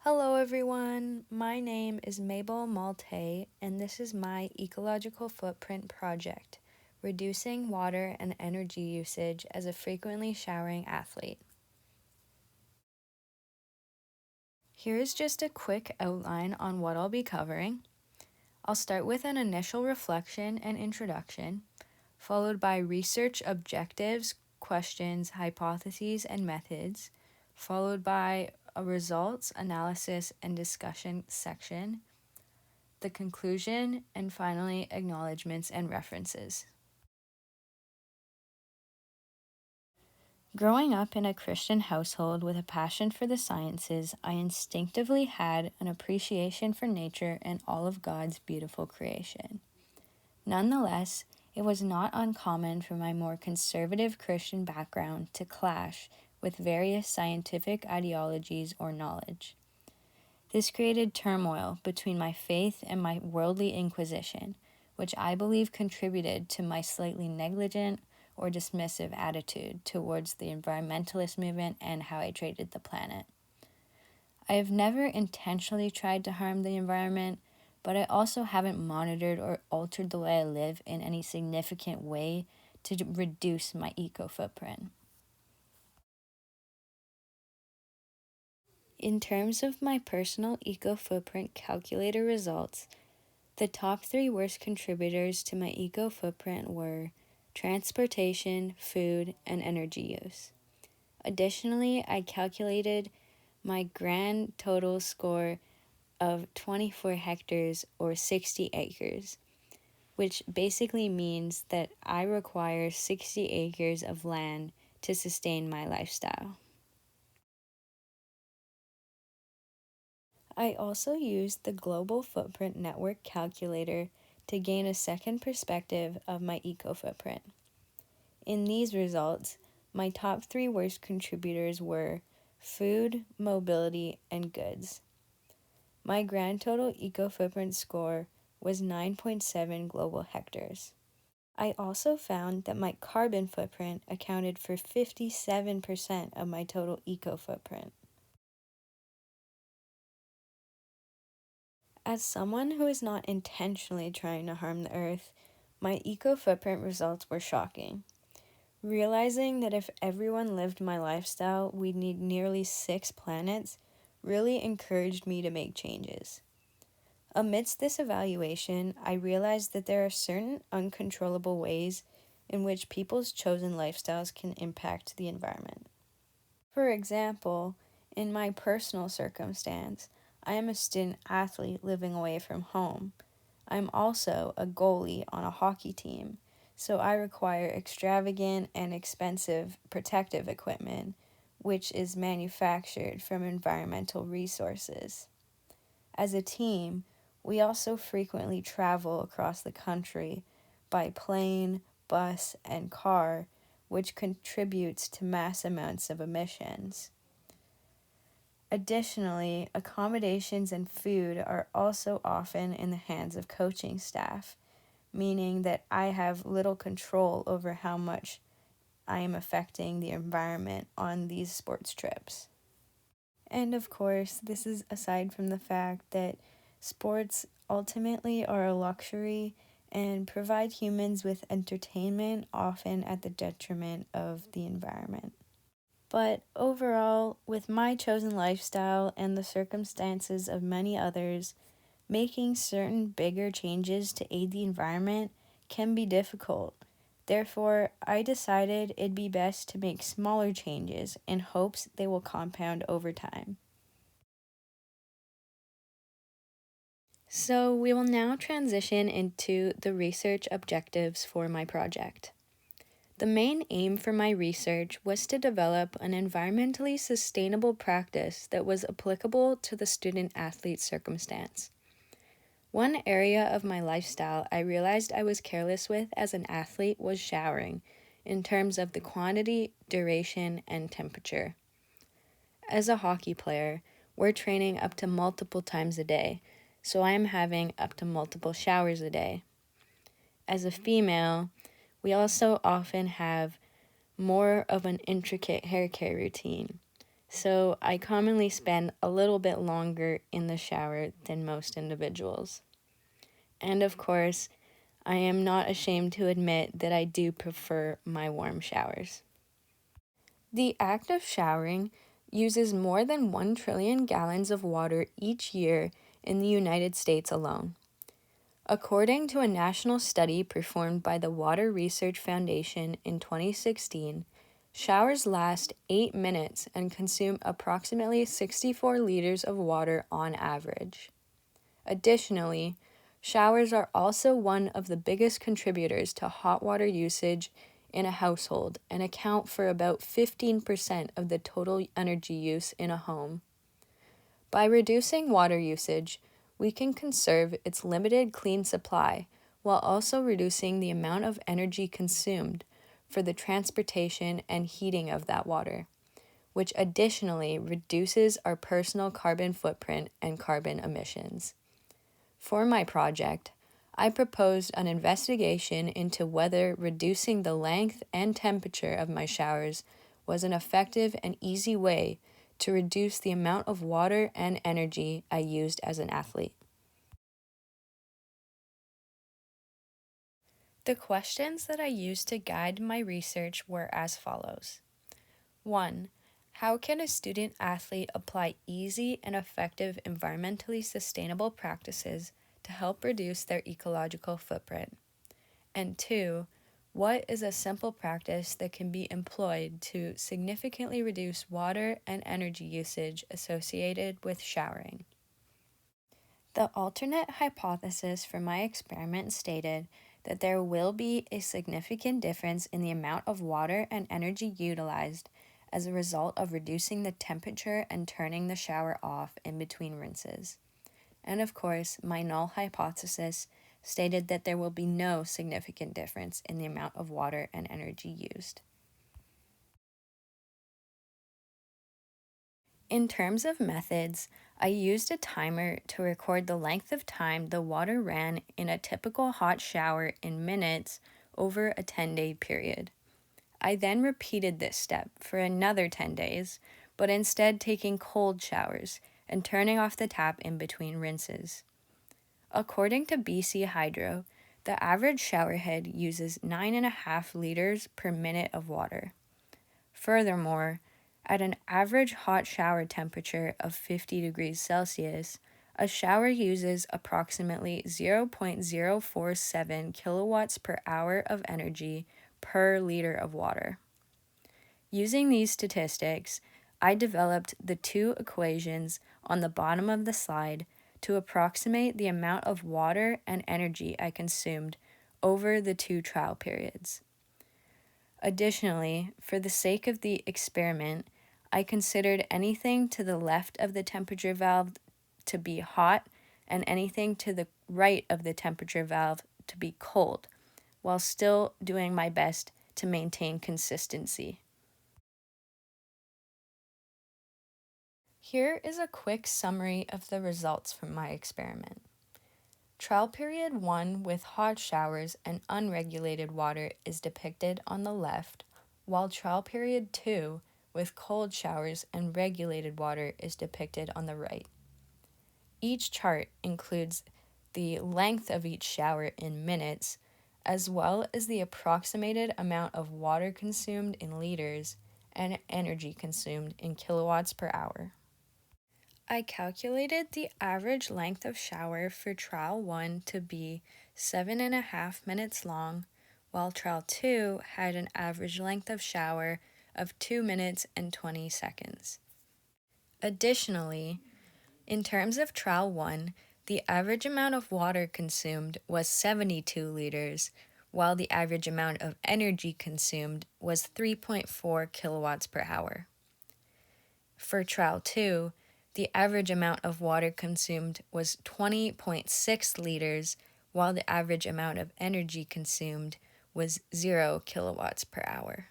Hello everyone, my name is Mabel Maltais and this is my Ecological Footprint project, reducing water and energy usage as a frequently showering athlete. Here is just a quick outline on what I'll be covering. I'll start with an initial reflection and introduction, followed by research objectives, questions, hypotheses, and methods, followed by a results, analysis, and discussion section, the conclusion, and finally, acknowledgements and references. Growing up in a Christian household with a passion for the sciences, I instinctively had an appreciation for nature and all of God's beautiful creation. Nonetheless, it was not uncommon for my more conservative Christian background to clash with various scientific ideologies or knowledge. This created turmoil between my faith and my worldly inquisition, which I believe contributed to my slightly negligent or dismissive attitude towards the environmentalist movement and how I treated the planet. I have never intentionally tried to harm the environment, but I also haven't monitored or altered the way I live in any significant way to reduce my eco-footprint. In terms of my personal eco-footprint calculator results, the top 3 worst contributors to my eco-footprint were transportation, food, and energy use. Additionally, I calculated my grand total score of 24 hectares or 60 acres, which basically means that I require 60 acres of land to sustain my lifestyle. I also used the Global Footprint Network calculator to gain a second perspective of my eco-footprint. In these results, my top 3 worst contributors were food, mobility, and goods. My grand total eco-footprint score was 9.7 global hectares. I also found that my carbon footprint accounted for 57% of my total eco-footprint. As someone who is not intentionally trying to harm the earth, my eco-footprint results were shocking. Realizing that if everyone lived my lifestyle, we'd need nearly 6 planets really encouraged me to make changes. Amidst this evaluation, I realized that there are certain uncontrollable ways in which people's chosen lifestyles can impact the environment. For example, in my personal circumstance, I am a student athlete living away from home. I'm also a goalie on a hockey team, so I require extravagant and expensive protective equipment, which is manufactured from environmental resources. As a team, we also frequently travel across the country by plane, bus, and car, which contributes to mass amounts of emissions. Additionally, accommodations and food are also often in the hands of coaching staff, meaning that I have little control over how much I am affecting the environment on these sports trips. And of course, this is aside from the fact that sports ultimately are a luxury and provide humans with entertainment, often at the detriment of the environment. But overall, with my chosen lifestyle and the circumstances of many others, making certain bigger changes to aid the environment can be difficult. Therefore, I decided it'd be best to make smaller changes in hopes they will compound over time. So we will now transition into the research objectives for my project. The main aim for my research was to develop an environmentally sustainable practice that was applicable to the student-athlete circumstance. One area of my lifestyle I realized I was careless with as an athlete was showering, in terms of the quantity, duration, and temperature. As a hockey player, we're training up to multiple times a day, so I am having up to multiple showers a day. As a female, we also often have more of an intricate hair care routine. so I commonly spend a little bit longer in the shower than most individuals. And of course, I am not ashamed to admit that I do prefer my warm showers. The act of showering uses more than 1 trillion gallons of water each year in the United States alone. According to a national study performed by the Water Research Foundation in 2016, showers last 8 minutes and consume approximately 64 liters of water on average. Additionally, showers are also one of the biggest contributors to hot water usage in a household and account for about 15% of the total energy use in a home. By reducing water usage, we can conserve its limited clean supply while also reducing the amount of energy consumed for the transportation and heating of that water, which additionally reduces our personal carbon footprint and carbon emissions. For my project, I proposed an investigation into whether reducing the length and temperature of my showers was an effective and easy way to reduce the amount of water and energy I used as an athlete. The questions that I used to guide my research were as follows. 1. How can a student athlete apply easy and effective environmentally sustainable practices to help reduce their ecological footprint? And 2, what is a simple practice that can be employed to significantly reduce water and energy usage associated with showering? The alternate hypothesis for my experiment stated that there will be a significant difference in the amount of water and energy utilized as a result of reducing the temperature and turning the shower off in between rinses. And of course, my null hypothesis stated that there will be no significant difference in the amount of water and energy used. In terms of methods, I used a timer to record the length of time the water ran in a typical hot shower in minutes over a 10-day period. I then repeated this step for another 10 days, but instead taking cold showers and turning off the tap in between rinses. According to BC Hydro, the average showerhead uses 9.5 liters per minute of water. Furthermore, at an average hot shower temperature of 50 degrees Celsius, a shower uses approximately 0.047 kilowatts per hour of energy per liter of water. Using these statistics, I developed the two equations on the bottom of the slide to approximate the amount of water and energy I consumed over the two trial periods. Additionally, for the sake of the experiment, I considered anything to the left of the temperature valve to be hot and anything to the right of the temperature valve to be cold, while still doing my best to maintain consistency. Here is a quick summary of the results from my experiment. Trial period 1 with hot showers and unregulated water is depicted on the left, while trial period 2 with cold showers and regulated water is depicted on the right. Each chart includes the length of each shower in minutes, as well as the approximated amount of water consumed in liters and energy consumed in kilowatts per hour. I calculated the average length of shower for trial 1 to be 7.5 minutes long, while trial 2 had an average length of shower of 2 minutes and 20 seconds. Additionally, in terms of trial 1, the average amount of water consumed was 72 liters, while the average amount of energy consumed was 3.4 kilowatts per hour. For trial 2, the average amount of water consumed was 20.6 liters, while the average amount of energy consumed was 0 kilowatts per hour.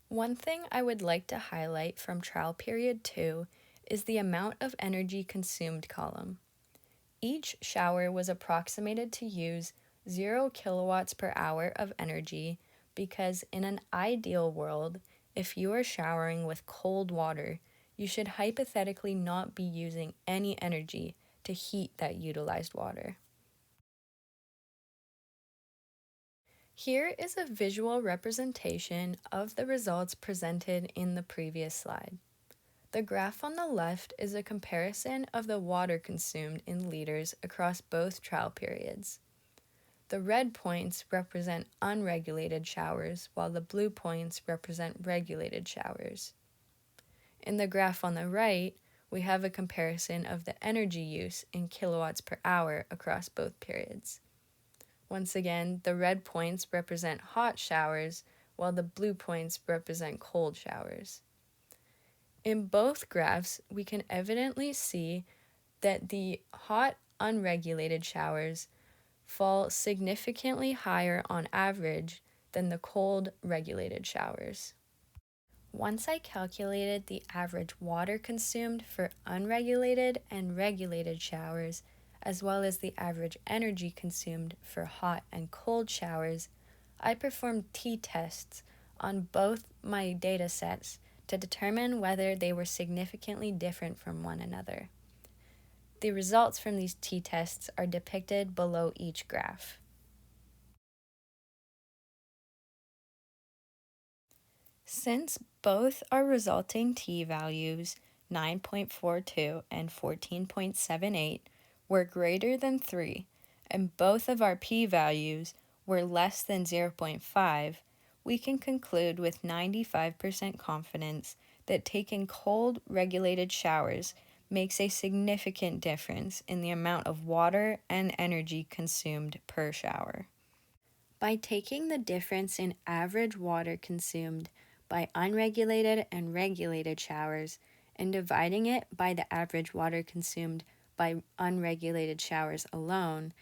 One thing I would like to highlight from trial period 2 is the amount of energy consumed column. Each shower was approximated to use 0 kilowatts per hour of energy because in an ideal world, If you are showering with cold water, you should hypothetically not be using any energy to heat that utilized water. Here is a visual representation of the results presented in the previous slide. The graph on the left is a comparison of the water consumed in liters across both trial periods. The red points represent unregulated showers, while the blue points represent regulated showers. In the graph on the right, we have a comparison of the energy use in kilowatts per hour across both periods. Once again, the red points represent hot showers, while the blue points represent cold showers. In both graphs, we can evidently see that the hot, unregulated showers fall significantly higher on average than the cold, regulated showers. Once I calculated the average water consumed for unregulated and regulated showers, as well as the average energy consumed for hot and cold showers, I performed t-tests on both my data sets to determine whether they were significantly different from one another. The results from these t-tests are depicted below each graph. Since both our resulting t-values, 9.42 and 14.78, were greater than 3, and both of our p-values were less than 0.5, we can conclude with 95% confidence that taking cold, regulated showers makes a significant difference in the amount of water and energy consumed per shower. By taking the difference in average water consumed by unregulated and regulated showers and dividing it by the average water consumed by unregulated showers alone,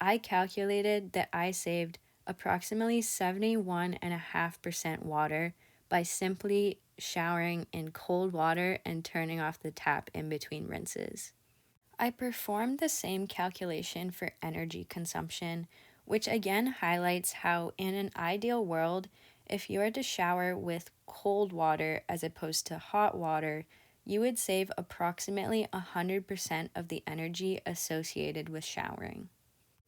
I calculated that I saved approximately 71.5% water by simply showering in cold water and turning off the tap in between rinses. I performed the same calculation for energy consumption, which again highlights how in an ideal world, if you were to shower with cold water as opposed to hot water, you would save approximately 100% of the energy associated with showering.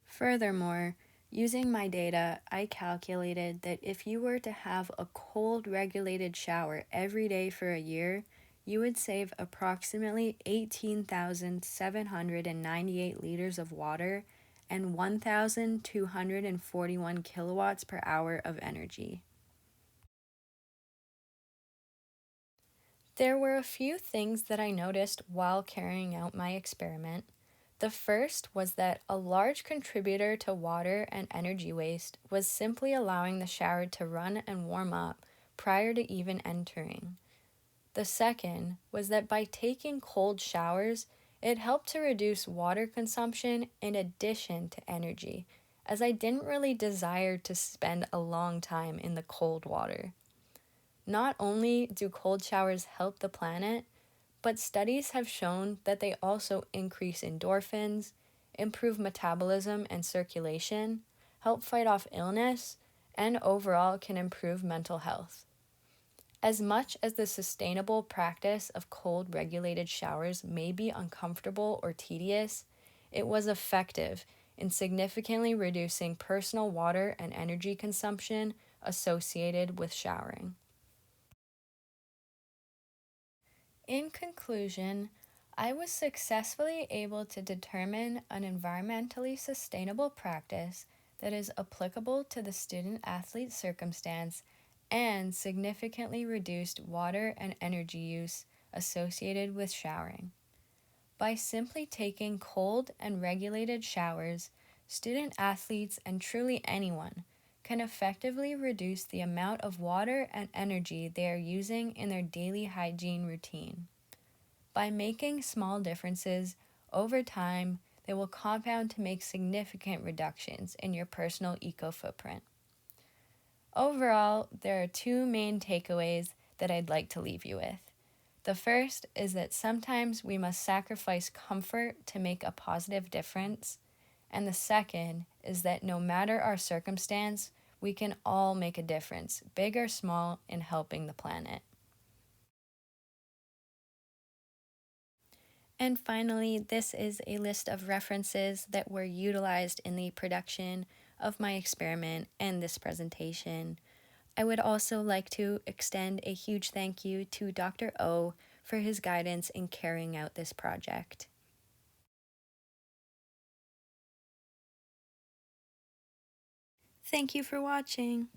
Furthermore, using my data, I calculated that if you were to have a cold regulated shower every day for a year, you would save approximately 18,798 liters of water and 1,241 kilowatts per hour of energy. There were a few things that I noticed while carrying out my experiment. The first was that a large contributor to water and energy waste was simply allowing the shower to run and warm up prior to even entering. The second was that by taking cold showers, it helped to reduce water consumption in addition to energy, as I didn't really desire to spend a long time in the cold water. Not only do cold showers help the planet, but studies have shown that they also increase endorphins, improve metabolism and circulation, help fight off illness, and overall can improve mental health. As much as the sustainable practice of cold regulated showers may be uncomfortable or tedious, it was effective in significantly reducing personal water and energy consumption associated with showering. In conclusion, I was successfully able to determine an environmentally sustainable practice that is applicable to the student-athlete circumstance and significantly reduced water and energy use associated with showering. By simply taking cold and regulated showers, student-athletes and truly anyone can effectively reduce the amount of water and energy they are using in their daily hygiene routine. By making small differences over time, they will compound to make significant reductions in your personal eco-footprint. Overall, there are two main takeaways that I'd like to leave you with. The first is that sometimes we must sacrifice comfort to make a positive difference. And the second is that no matter our circumstance, We can all make a difference, big or small, in helping the planet. And finally, this is a list of references that were utilized in the production of my experiment and this presentation. I would also like to extend a huge thank you to Dr. O for his guidance in carrying out this project. Thank you for watching.